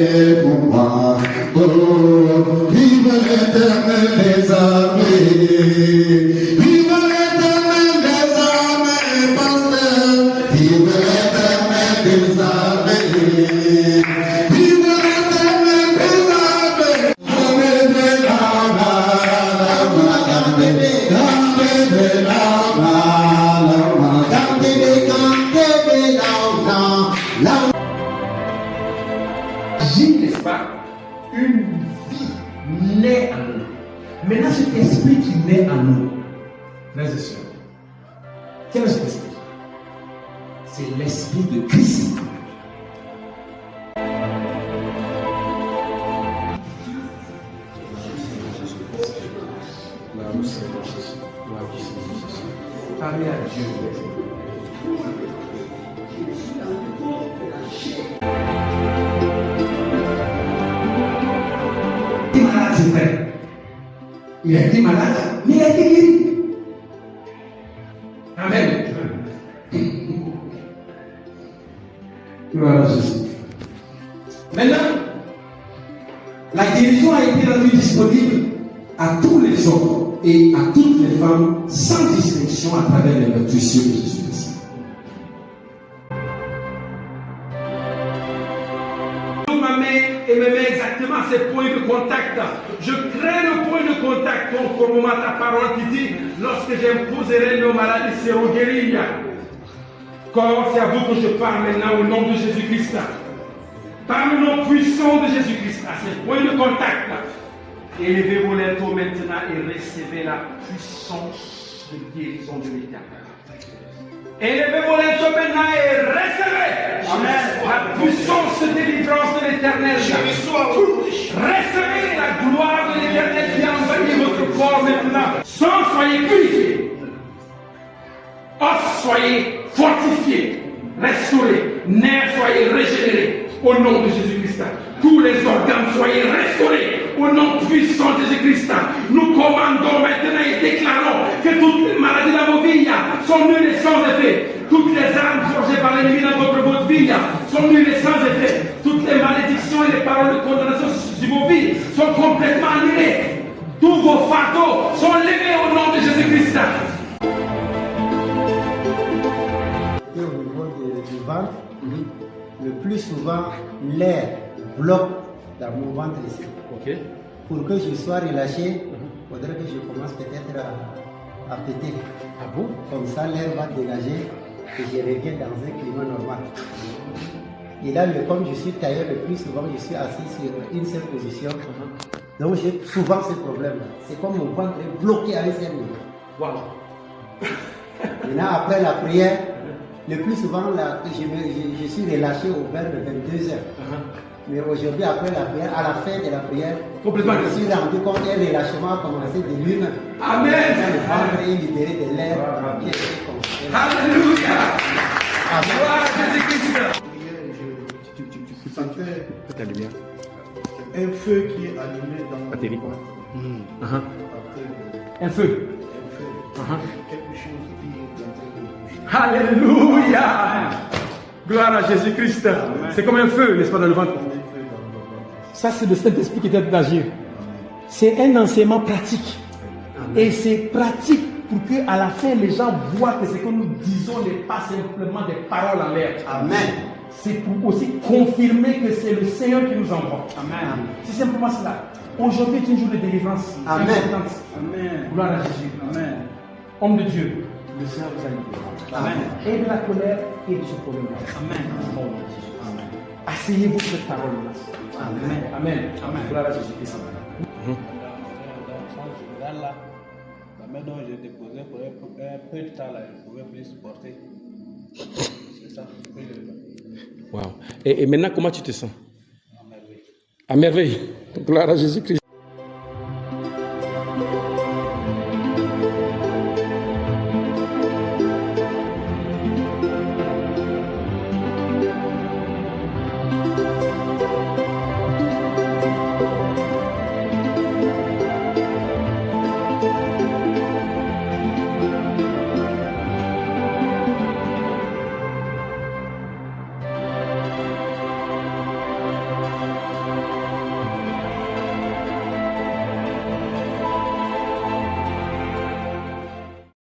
bataillé pour moi. Oh, vive l'Éternel des armées. Vive l'Éternel des armées, pasteur. Vive l'Éternel des armées. Vive l'Éternel des armées. N'est-ce pas, une vie naît en nous. Maintenant, cet esprit qui naît en nous, frères et sœurs, quel est cet esprit? C'est l'esprit de Christ. Parlez à Dieu. Il a été malade, mais il a été guéri. Amen. Voilà Jésus. Maintenant, la guérison a été rendue disponible à tous les hommes et à toutes les femmes sans distinction à travers les meurtrissures de Jésus-Christ. Et me met exactement à ces points de contact. Je crée le point de contact conformément à ta parole qui dit lorsque j'imposerai nos malades, ils seront guéris. Corps, c'est à vous que je parle maintenant au nom de Jésus-Christ. Par le nom puissant de Jésus-Christ, à ces points de contact, élevez vos lèvres maintenant et recevez la puissance de guérison de l'Éternel. Élevez vos lèvres maintenant et recevez la puissance de délivrance de l'Éternel. Recevez la gloire de l'Éternel qui a envahi votre corps maintenant. Sang, soyez purifiés. Os, soyez fortifiés, restaurés. Nerfs, soyez régénérés. Au nom de Jésus-Christ. Tous les organes, soyez restaurés. Au nom puissant de Jésus-Christ. Nous commandons maintenant et déclarons que toutes les maladies dans vos vies sont nulles et sans effet. Toutes les armes forgées par l'ennemi dans votre vie sont nulles et sans effet. Toutes les malédictions et les paroles de condamnation sur vos vies sont complètement annulées. Tous vos fardeaux sont levés au nom de Jésus-Christ. Et au niveau du ventre, le plus souvent, l'air bloque dans mon ventre ici. Ok. Pour que je sois relâché, il faudrait que je commence peut-être à péter. Ah bon? Comme ça, l'air va dégager et je reviens dans un climat normal. Et là, comme je suis tailleur, le plus souvent, je suis assis sur une seule position. Donc, j'ai souvent ce problème-là. C'est comme mon ventre est bloqué à un seul niveau. Wow. Maintenant, après la prière, le plus souvent, je suis relâché vers le 22h. Mais aujourd'hui, après la prière, à la fin de la prière, complètement, je me suis rendu compte qu'un relâchement a commencé de lui-même. Amen. Le ventre est libéré de l'air. Alléluia. Gloire à Jésus-Christ. Tu sentais ta lumière. un feu qui est allumé dans Atterri. le corps. Un feu. Quelque chose qui est en train de bouger. Alléluia. Gloire à Jésus-Christ. C'est comme un feu, n'est-ce pas, dans le ventre? Ça, c'est le Saint-Esprit qui est en train d'agir. C'est un enseignement pratique. Et c'est pratique pour qu'à la fin, les gens voient que ce que nous disons n'est pas simplement des paroles en l'air. Amen. C'est pour aussi confirmer que c'est le Seigneur qui nous envoie. Amen. C'est simplement cela. Aujourd'hui est une jour de délivrance. Amen. Amen. Gloire à Jésus. Amen. Homme de Dieu, le Seigneur vous a libéré. Amen. Et de la colère et de ce problème-là. Amen. Au nom de Jésus. Amen. Asseyez-vous sur cette parole-là. Amen. Amen. Amen. Gloire à Jésus-Christ. Dans ce là, la main dont j'ai déposé pour un peu de temps, là, je ne pouvais plus supporter. C'est ça. Wow. Et maintenant, comment tu te sens? À merveille. À merveille. Gloire à Jésus-Christ.